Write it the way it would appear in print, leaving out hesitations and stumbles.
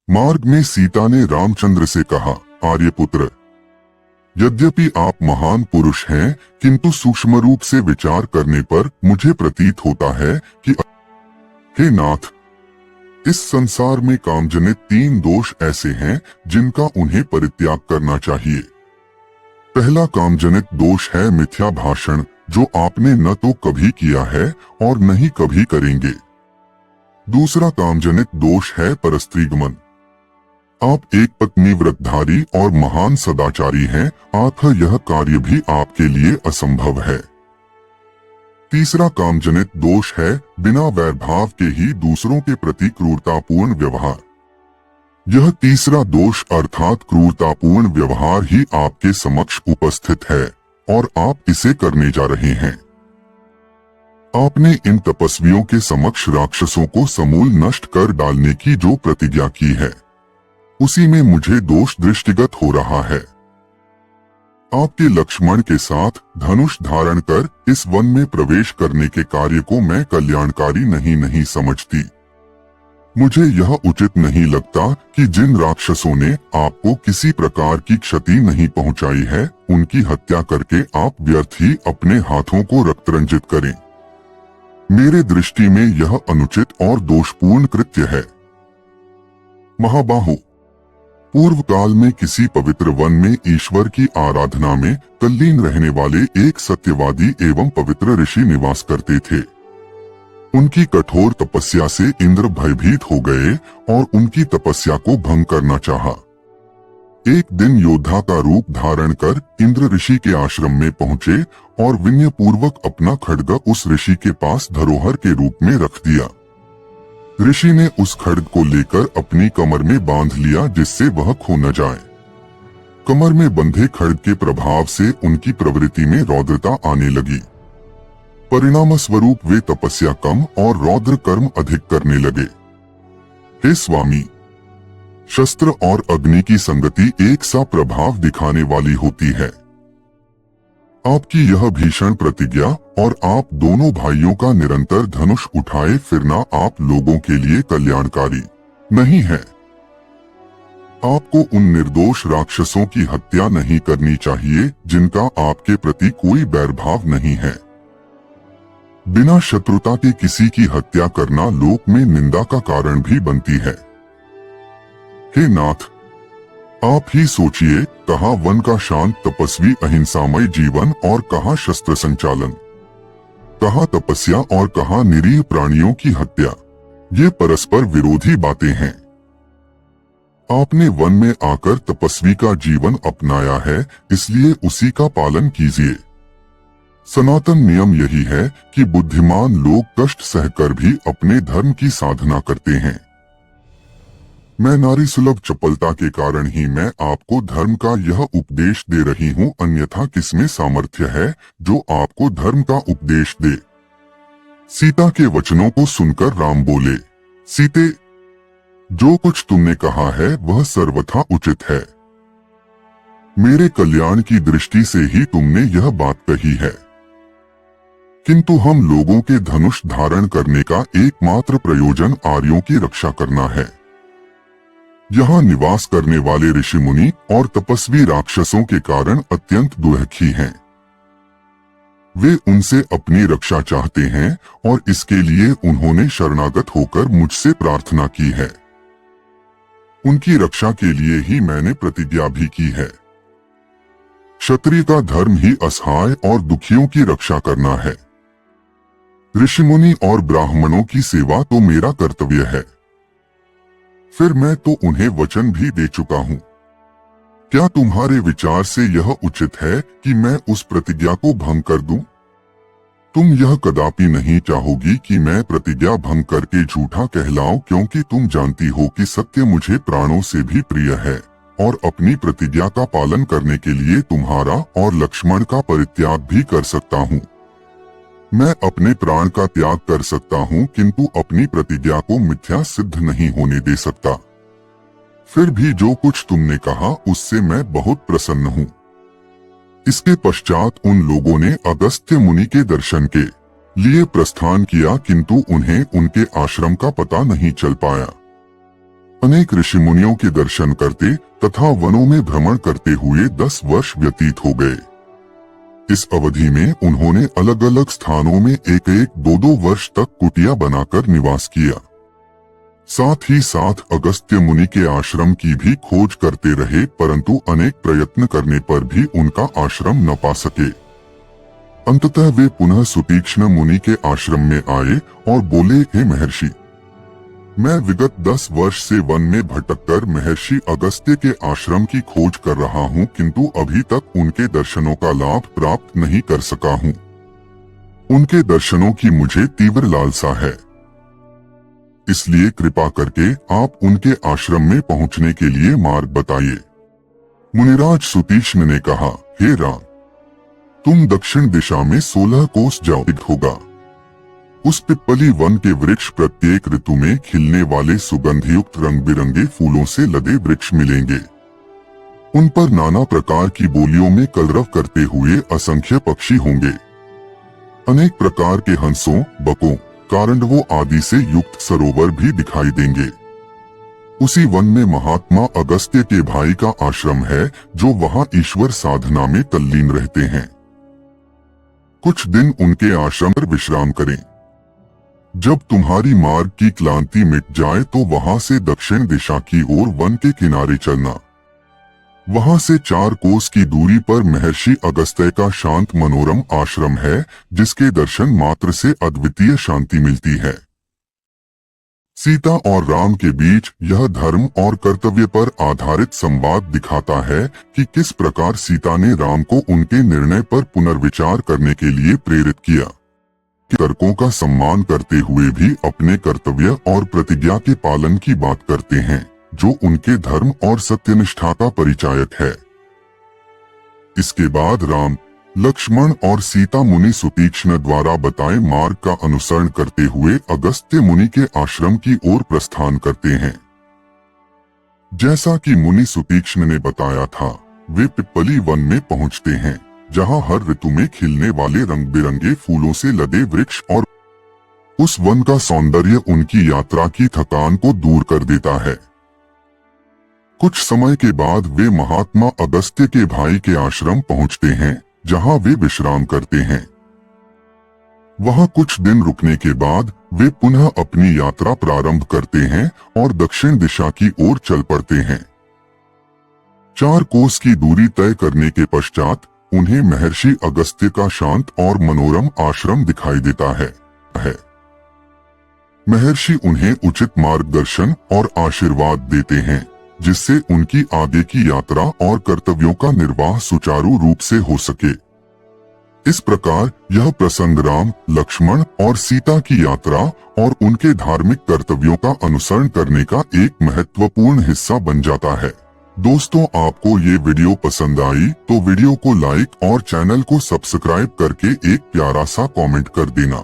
मार्ग में सीता ने रामचंद्र से कहा, आर्यपुत्र, यद्यपि आप महान पुरुष हैं, किंतु सूक्ष्म रूप से विचार करने पर मुझे प्रतीत होता है कि हे नाथ, इस संसार में कामजनित 3 दोष ऐसे हैं जिनका उन्हें परित्याग करना चाहिए। पहला कामजनित दोष है मिथ्या भाषण, जो आपने न तो कभी किया है और न ही कभी करेंगे। दूसरा कामजनित दोष है परस्त्रीगमन। आप एक पत्नी व्रतधारी और महान सदाचारी हैं, अतः यह कार्य भी आपके लिए असंभव है। तीसरा कामजनित दोष है बिना वैरभाव के ही दूसरों के प्रति क्रूरतापूर्ण व्यवहार। यह तीसरा दोष अर्थात क्रूरतापूर्ण व्यवहार ही आपके समक्ष उपस्थित है और आप इसे करने जा रहे हैं। आपने इन तपस्वियों के समक्ष राक्षसों को समूल नष्ट कर डालने की जो प्रतिज्ञा की है, उसी में मुझे दोष दृष्टिगत हो रहा है। आपके लक्ष्मण के साथ धनुष धारण कर इस वन में प्रवेश करने के कार्य को मैं कल्याणकारी नहीं समझती। मुझे यह उचित नहीं लगता कि जिन राक्षसों ने आपको किसी प्रकार की क्षति नहीं पहुंचाई है, उनकी हत्या करके आप व्यर्थ ही अपने हाथों को रक्तरंजित करें। मेरे दृष्टि में यह अनुचित और दोषपूर्ण कृत्य है। महाबाहु, पूर्व काल में किसी पवित्र वन में ईश्वर की आराधना में तल्लीन रहने वाले एक सत्यवादी एवं पवित्र ऋषि निवास करते थे। उनकी कठोर तपस्या से इंद्र भयभीत हो गए और उनकी तपस्या को भंग करना चाहा। एक दिन योद्धा का रूप धारण कर इंद्र ऋषि के आश्रम में पहुंचे और विनय पूर्वक अपना खड्ग उस ऋषि के पास धरोहर के रूप में रख दिया। ऋषि ने उस खड्ग को लेकर अपनी कमर में बांध लिया, जिससे वह खो न जाए। कमर में बंधे खड्ग के प्रभाव से उनकी प्रवृत्ति में रौद्रता आने लगी। परिणाम स्वरूप वे तपस्या कम और रौद्र कर्म अधिक करने लगे। हे स्वामी, शस्त्र और अग्नि की संगति एक सा प्रभाव दिखाने वाली होती है। आपकी यह भीषण प्रतिज्ञा और आप दोनों भाइयों का निरंतर धनुष उठाए फिरना आप लोगों के लिए कल्याणकारी नहीं है। आपको उन निर्दोष राक्षसों की हत्या नहीं करनी चाहिए जिनका आपके प्रति कोई बैरभाव नहीं है। बिना शत्रुता के किसी की हत्या करना लोक में निंदा का कारण भी बनती है। हे नाथ, आप ही सोचिए, कहाँ वन का शांत तपस्वी अहिंसामय जीवन और कहाँ शस्त्र संचालन, कहाँ तपस्या और कहाँ निरीह प्राणियों की हत्या। ये परस्पर विरोधी बातें हैं। आपने वन में आकर तपस्वी का जीवन अपनाया है, इसलिए उसी का पालन कीजिए। सनातन नियम यही है कि बुद्धिमान लोग कष्ट सहकर भी अपने धर्म की साधना करते हैं। मैं नारी सुलभ चपलता के कारण ही मैं आपको धर्म का यह उपदेश दे रही हूँ, अन्यथा किसमें सामर्थ्य है जो आपको धर्म का उपदेश दे। सीता के वचनों को सुनकर राम बोले, सीते, जो कुछ तुमने कहा है वह सर्वथा उचित है। मेरे कल्याण की दृष्टि से ही तुमने यह बात कही है। किंतु हम लोगों के धनुष धारण करने का एकमात्र प्रयोजन आर्यों की रक्षा करना है। यहाँ निवास करने वाले ऋषि मुनि और तपस्वी राक्षसों के कारण अत्यंत दुर्खी हैं। वे उनसे अपनी रक्षा चाहते हैं और इसके लिए उन्होंने शरणागत होकर मुझसे प्रार्थना की है। उनकी रक्षा के लिए ही मैंने प्रतिज्ञा भी की है। क्षत्रिय का धर्म ही असहाय और दुखियों की रक्षा करना है। ऋषि मुनि और ब्राह्मणों की सेवा तो मेरा कर्तव्य है। फिर मैं तो उन्हें वचन भी दे चुका हूँ। क्या तुम्हारे विचार से यह उचित है कि मैं उस प्रतिज्ञा को भंग कर दूं? तुम यह कदापि नहीं चाहोगी कि मैं प्रतिज्ञा भंग करके झूठा कहलाऊं, क्योंकि तुम जानती हो कि सत्य मुझे प्राणों से भी प्रिय है और अपनी प्रतिज्ञा का पालन करने के लिए तुम्हारा और लक्ष्मण का परित्याग भी कर सकता हूँ। मैं अपने प्राण का त्याग कर सकता हूँ, किंतु अपनी प्रतिज्ञा को मिथ्या सिद्ध नहीं होने दे सकता। फिर भी जो कुछ तुमने कहा उससे मैं बहुत प्रसन्न हूँ। इसके पश्चात उन लोगों ने अगस्त्य मुनि के दर्शन के लिए प्रस्थान किया, किंतु उन्हें उनके आश्रम का पता नहीं चल पाया। अनेक ऋषि मुनियों के दर्शन करते तथा वनों में भ्रमण करते हुए 10 वर्ष व्यतीत हो गए। इस अवधि में उन्होंने अलग अलग स्थानों में एक 2-2 वर्ष तक कुटिया बनाकर निवास किया। साथ ही साथ अगस्त्य मुनि के आश्रम की भी खोज करते रहे, परंतु अनेक प्रयत्न करने पर भी उनका आश्रम न पा सके। अंततः वे पुनः सुतीक्ष्ण मुनि के आश्रम में आए और बोले, हे महर्षि, मैं विगत 10 वर्ष से वन में भटककर महर्षि अगस्त्य के आश्रम की खोज कर रहा हूँ, किंतु अभी तक उनके दर्शनों का लाभ प्राप्त नहीं कर सका हूँ। उनके दर्शनों की मुझे तीव्र लालसा है, इसलिए कृपा करके आप उनके आश्रम में पहुंचने के लिए मार्ग बताइए। मुनिराज सुतीक्ष्ण ने कहा, हे राम, तुम दक्षिण दिशा में 16 कोस जाओ होगा। उस पिप्पली वन के वृक्ष प्रत्येक ऋतु में खिलने वाले सुगंधयुक्त रंग बिरंगे फूलों से लदे वृक्ष मिलेंगे। उन पर नाना प्रकार की बोलियों में कलरव करते हुए असंख्य पक्षी होंगे। अनेक प्रकार के हंसों, बकों, कारंडवों आदि से युक्त सरोवर भी दिखाई देंगे। उसी वन में महात्मा अगस्त्य के भाई का आश्रम है, जो वहां ईश्वर साधना में तल्लीन रहते हैं। कुछ दिन उनके आश्रम पर विश्राम करें। जब तुम्हारी मार्ग की क्लांति मिट जाए तो वहां से दक्षिण दिशा की ओर वन के किनारे चलना। वहां से 4 कोस की दूरी पर महर्षि अगस्त्य का शांत मनोरम आश्रम है, जिसके दर्शन मात्र से अद्वितीय शांति मिलती है। सीता और राम के बीच यह धर्म और कर्तव्य पर आधारित संवाद दिखाता है कि किस प्रकार सीता ने राम को उनके निर्णय पर पुनर्विचार करने के लिए प्रेरित किया। तर्कों का सम्मान करते हुए भी अपने कर्तव्य और प्रतिज्ञा के पालन की बात करते हैं, जो उनके धर्म और सत्यनिष्ठा का परिचायक है। इसके बाद राम, लक्ष्मण और सीता मुनि सुतीक्ष्ण द्वारा बताए मार्ग का अनुसरण करते हुए अगस्त्य मुनि के आश्रम की ओर प्रस्थान करते हैं। जैसा कि मुनि सुतीक्ष्ण ने बताया था, वे पिप्पली वन में पहुंचते हैं, जहां हर ऋतु में खिलने वाले रंग बिरंगे फूलों से लदे वृक्ष और उस वन का सौंदर्य उनकी यात्रा की थकान को दूर कर देता है। कुछ समय के बाद वे महात्मा अगस्त्य के भाई के आश्रम पहुंचते हैं, जहां वे विश्राम करते हैं। वहां कुछ दिन रुकने के बाद वे पुनः अपनी यात्रा प्रारंभ करते हैं और दक्षिण दिशा की ओर चल पड़ते हैं। 4 कोस की दूरी तय करने के पश्चात उन्हें महर्षि अगस्त्य का शांत और मनोरम आश्रम दिखाई देता है। महर्षि उन्हें उचित मार्गदर्शन और आशीर्वाद देते हैं, जिससे उनकी आगे की यात्रा और कर्तव्यों का निर्वाह सुचारू रूप से हो सके। इस प्रकार यह प्रसंग राम, लक्ष्मण और सीता की यात्रा और उनके धार्मिक कर्तव्यों का अनुसरण करने का एक महत्वपूर्ण हिस्सा बन जाता है। दोस्तों, आपको ये वीडियो पसंद आई तो वीडियो को लाइक और चैनल को सब्सक्राइब करके एक प्यारा सा कमेंट कर देना।